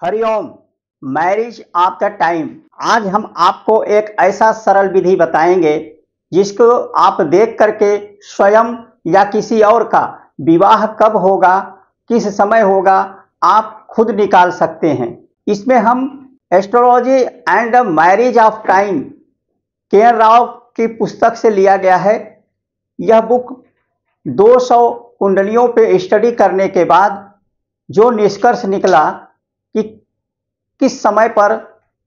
Hariom. Marriage of the time. आज हम आपको एक ऐसा सरल विधि बताएंगे जिसको आप देख करके स्वयं या किसी और का विवाह कब होगा, किस समय होगा, आप खुद निकाल सकते हैं। इसमें हम astrology and marriage of time K. N.. Rao की पुस्तक से लिया गया है। यह बुक 200 कुंडलियों पे स्टडी करने के बाद जो निष्कर्ष निकला कि किस समय पर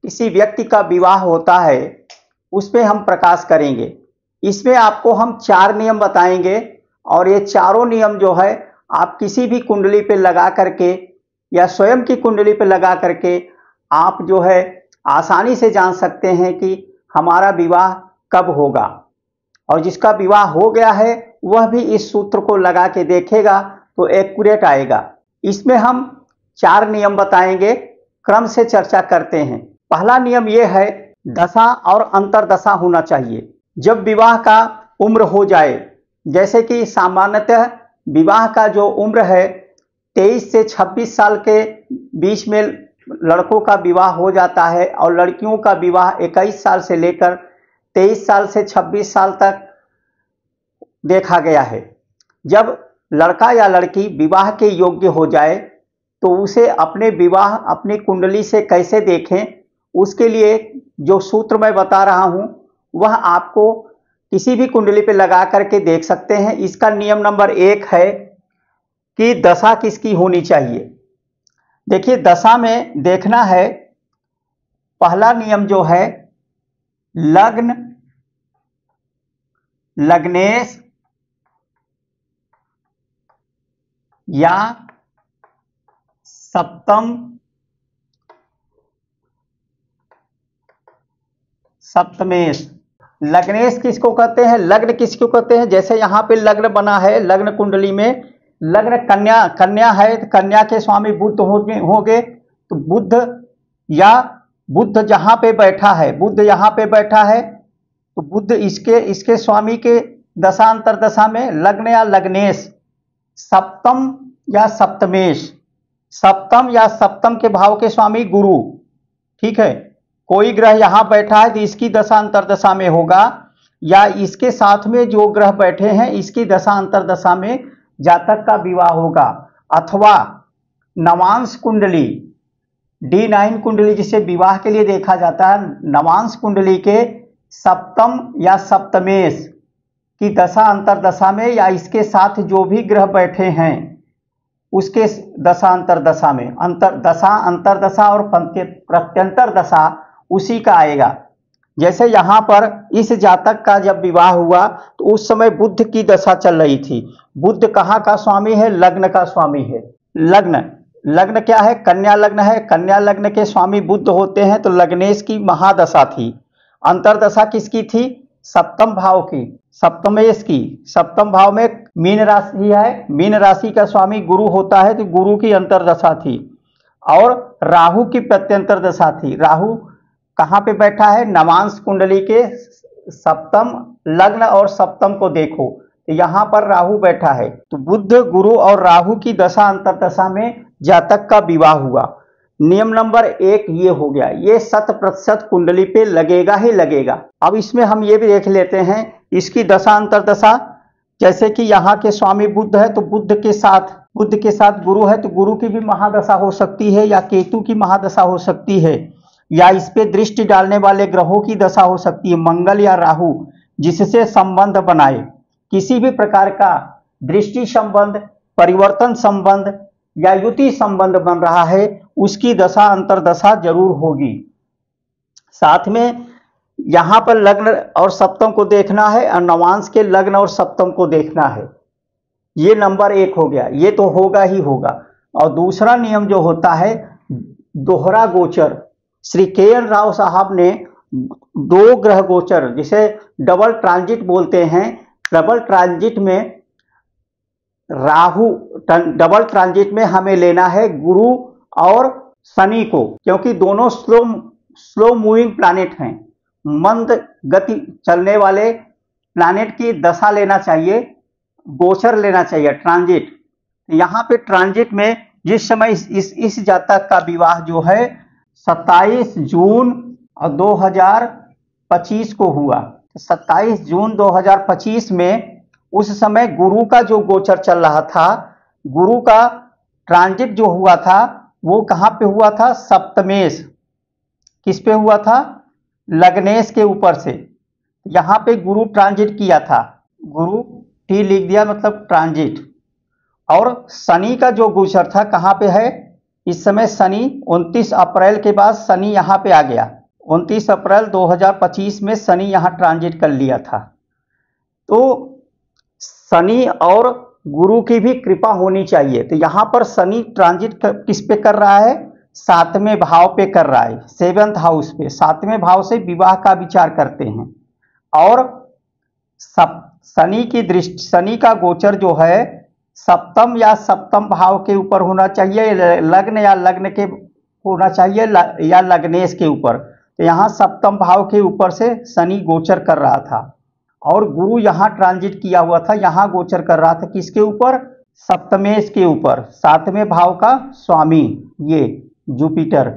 किसी व्यक्ति का विवाह होता है, उस पर हम प्रकाश करेंगे। इसमें आपको हम 4 नियम बताएंगे और ये चारों नियम जो है आप किसी भी कुंडली पे लगा करके या स्वयं की कुंडली पे लगा करके आप जो है आसानी से जान सकते हैं कि हमारा विवाह कब होगा। और जिसका विवाह हो गया है वह भी इस सूत्र को लगा के देखेगा तो एक्यूरेट आएगा। इसमें हम 4 नियम बताएंगे, क्रम से चर्चा करते हैं। पहला नियम यह है, दशा और अंतरदशा होना चाहिए। जब विवाह का उम्र हो जाए, जैसे कि सामान्यतः विवाह का जो उम्र है 23 से 26 साल के बीच में लड़कों का विवाह हो जाता है और लड़कियों का विवाह 21 साल से लेकर 23 साल से 26 साल तक देखा गया है। जब लड़का या लड़की विवाह के योग्य हो जाए तो उसे अपने विवाह अपनी कुंडली से कैसे देखें, उसके लिए जो सूत्र मैं बता रहा हूं वह आपको किसी भी कुंडली पे लगा करके देख सकते हैं। इसका नियम नंबर 1 है कि दशा किसकी होनी चाहिए। देखिए, दशा में देखना है, पहला नियम जो है लग्न, लग्नेश या सप्तम, सप्तमेश। लग्नेश किसको कहते हैं, लग्न किसको कहते हैं? जैसे यहां पे लग्न बना है, लग्न कुंडली में लग्न कन्या, कन्या है तो कन्या के स्वामी बुध होंगे तो बुध या बुध जहां पे बैठा है, बुध यहां पे बैठा है तो बुध इसके स्वामी के दशा अंतरदशा में लग्न या लग्नेश। सप्तम या सप्तमेश, सप्तम या सप्तम के भाव के स्वामी गुरु। ठीक है, कोई ग्रह यहां बैठा है तो इसकी दशा अंतरदशा में होगा, या इसके साथ में जो ग्रह बैठे हैं इसकी दशा अंतरदशा में जातक का विवाह होगा। अथवा नवांश कुंडली, D9 कुंडली जिसे विवाह के लिए देखा जाता है, नवांश कुंडली के सप्तम या सप्तमेश की दशा अंतरदशा में या इसके साथ जो भी ग्रह बैठे हैं उसके दशा अंतरदशा में, दशा अंतरदशा और प्रत्यंतर दशा उसी का आएगा। जैसे यहां पर इस जातक का जब विवाह हुआ तो उस समय बुध की दशा चल रही थी। बुध कहाँ का स्वामी है? लग्न का स्वामी है। लग्न, लग्न क्या है? कन्या लग्न है। कन्या लग्न के स्वामी बुध होते हैं तो लग्नेश की महादशा थी। अंतरदशा किसकी थी? सप्तम भाव की, सप्तमेश की। सप्तम भाव में मीन राशि है, मीन राशि का स्वामी गुरु होता है तो गुरु की अंतरदशा थी। और राहु की प्रत्यंतर दशा थी। राहु कहाँ पे बैठा है? नवांश कुंडली के सप्तम, लग्न और सप्तम को देखो तो यहां पर राहु बैठा है। तो बुध, गुरु और राहु की दशा अंतरदशा में जातक का विवाह हुआ। नियम नंबर 1 ये हो गया, ये 100% कुंडली पे लगेगा ही लगेगा। अब इसमें हम ये भी देख लेते हैं इसकी दशा अंतरदशा। जैसे कि यहाँ के स्वामी बुध है तो बुध के साथ गुरु है तो गुरु की भी महादशा हो सकती है, या केतु की महादशा हो सकती है, या इस पे दृष्टि डालने वाले ग्रहों की दशा हो सकती है, मंगल या राहु, जिससे संबंध बनाए। किसी भी प्रकार का दृष्टि संबंध, परिवर्तन संबंध या युति संबंध बन रहा है उसकी दशा अंतरदशा जरूर होगी। साथ में यहां पर लग्न और सप्तम को देखना है और नवांश के लग्न और सप्तम को देखना है। ये नंबर 1 हो गया, ये तो होगा ही होगा। और दूसरा नियम जो होता है दोहरा गोचर। श्री के.एन. राव साहब ने 2 ग्रह गोचर, जिसे डबल ट्रांजिट बोलते हैं, डबल ट्रांजिट में राहु, डबल ट्रांजिट में हमें लेना है गुरु और शनि को, क्योंकि दोनों स्लो मूविंग प्लैनेट हैं। मंद गति चलने वाले प्लैनेट की दशा लेना चाहिए, गोचर लेना चाहिए, ट्रांजिट। यहाँ पे ट्रांजिट में जिस समय इस जातक का विवाह जो है 27 जून 2025 को हुआ। 27 जून 2025 में उस समय गुरु का जो गोचर चल रहा था, गुरु का ट्रांजिट जो हुआ था वो कहाँ पे हुआ था? सप्तमेश। किस पे हुआ था? लग्नेश के ऊपर से। यहाँ पे गुरु ट्रांजिट किया था, गुरु टी लिख दिया मतलब ट्रांजिट। और शनि का जो गोचर था कहाँ पे है इस समय? शनि 29 अप्रैल के बाद शनि यहाँ पे आ गया। 29 अप्रैल 2025 में शनि यहाँ ट्रांजिट कर लिया था। तो शनि और गुरु की भी कृपा होनी चाहिए। तो यहाँ पर शनि ट्रांजिट किस पे कर रहा है? 7वें भाव पे कर रहा है, 7th हाउस पे। 7वें भाव से विवाह का विचार करते हैं। और शनि की दृष्टि, शनि का गोचर जो है सप्तम या सप्तम भाव के ऊपर होना चाहिए, लग्न या लग्न के होना चाहिए, या लग्नेश के ऊपर। तो यहाँ सप्तम भाव के ऊपर से शनि गोचर कर रहा था और गुरु यहाँ ट्रांजिट किया हुआ था, यहाँ गोचर कर रहा था किसके ऊपर? सप्तमेश के ऊपर, 7वें भाव का स्वामी ये जुपिटर,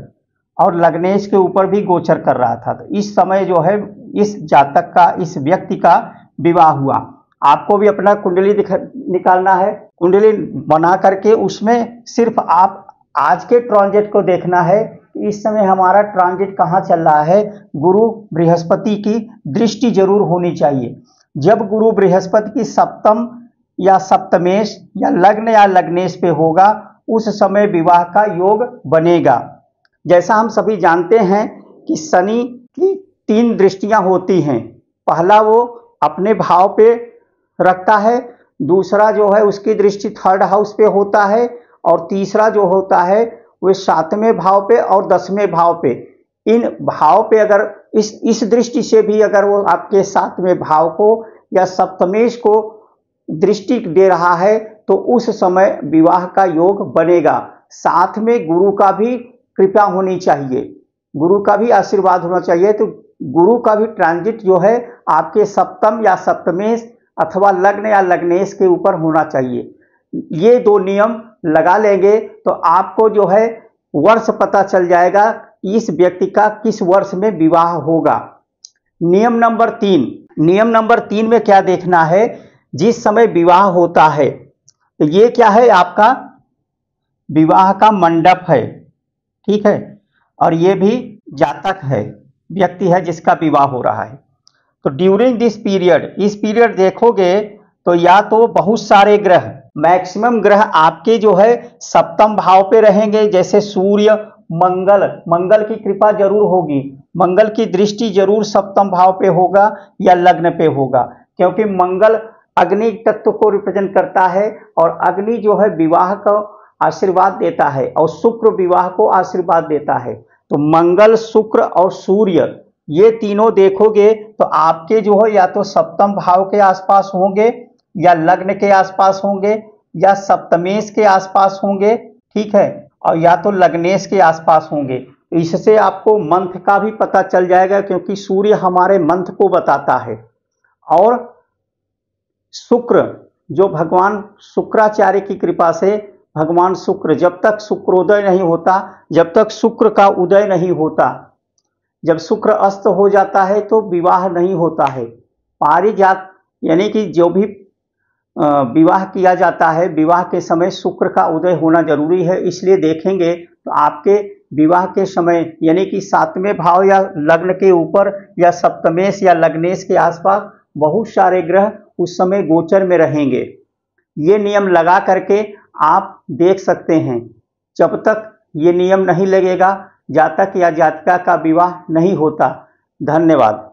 और लग्नेश के ऊपर भी गोचर कर रहा था। तो इस समय जो है इस जातक का, इस व्यक्ति का विवाह हुआ। आपको भी अपना कुंडली निकालना है, कुंडली बना करके उसमें सिर्फ आप आज के ट्रांजिट को देखना है। इस समय हमारा ट्रांजिट कहाँ चल रहा है? गुरु बृहस्पति की दृष्टि जरूर होनी चाहिए। जब गुरु बृहस्पति की सप्तम या सप्तमेश या लग्नेश पे होगा उस समय विवाह का योग बनेगा। जैसा हम सभी जानते हैं कि शनि की 3 दृष्टियां होती हैं। पहला वो अपने भाव पे रखता है, दूसरा जो है उसकी दृष्टि 3rd हाउस पे होता है, और तीसरा जो होता है वो 7वें भाव पे और 10वें भाव पे। इन भाव पे अगर इस दृष्टि से भी अगर वो आपके 7वें भाव को या सप्तमेश को दृष्टि दे रहा है तो उस समय विवाह का योग बनेगा। साथ में गुरु का भी कृपा होनी चाहिए, गुरु का भी आशीर्वाद होना चाहिए। तो गुरु का भी ट्रांजिट जो है आपके सप्तम या सप्तमेश अथवा लग्न या लग्नेश के ऊपर होना चाहिए। ये 2 नियम लगा लेंगे तो आपको जो है वर्ष पता चल जाएगा कि इस व्यक्ति का किस वर्ष में विवाह होगा। नियम नंबर 3, नियम नंबर 3 में क्या देखना है? जिस समय विवाह होता है तो ये क्या है? आपका विवाह का मंडप है, ठीक है, और ये भी जातक है, व्यक्ति है जिसका विवाह हो रहा है। तो ड्यूरिंग दिस पीरियड, इस पीरियड देखोगे तो या तो बहुत सारे ग्रह, मैक्सिमम ग्रह आपके जो है सप्तम भाव पे रहेंगे, जैसे सूर्य, मंगल की कृपा जरूर होगी, मंगल की दृष्टि जरूर सप्तम भाव पे होगा या लग्न पे होगा, क्योंकि मंगल अग्नि तत्व को रिप्रेजेंट करता है और अग्नि जो है विवाह का आशीर्वाद देता है और शुक्र विवाह को आशीर्वाद देता है। तो मंगल, शुक्र और सूर्य ये तीनों देखोगे तो आपके जो है या तो सप्तम भाव के आसपास होंगे या लग्न के आसपास होंगे या सप्तमेश के आसपास होंगे, ठीक है, और या तो लग्नेश के आसपास होंगे। तो इससे आपको मंथ का भी पता चल जाएगा, क्योंकि सूर्य हमारे मंथ को बताता है। और शुक्र जो भगवान शुक्राचार्य की कृपा से, भगवान शुक्र, जब तक शुक्रोदय नहीं होता, जब तक शुक्र का उदय नहीं होता, जब शुक्र अस्त हो जाता है तो विवाह नहीं होता है। पारिजात यानी कि जो भी विवाह किया जाता है, विवाह के समय शुक्र का उदय होना जरूरी है। इसलिए देखेंगे तो आपके विवाह के समय यानी कि 7वें भाव या लग्न के ऊपर या सप्तमेश या लग्नेश के आसपास बहुत सारे ग्रह उस समय गोचर में रहेंगे। ये नियम लगा करके आप देख सकते हैं। जब तक ये नियम नहीं लगेगा जातक या जातिका का विवाह नहीं होता। धन्यवाद।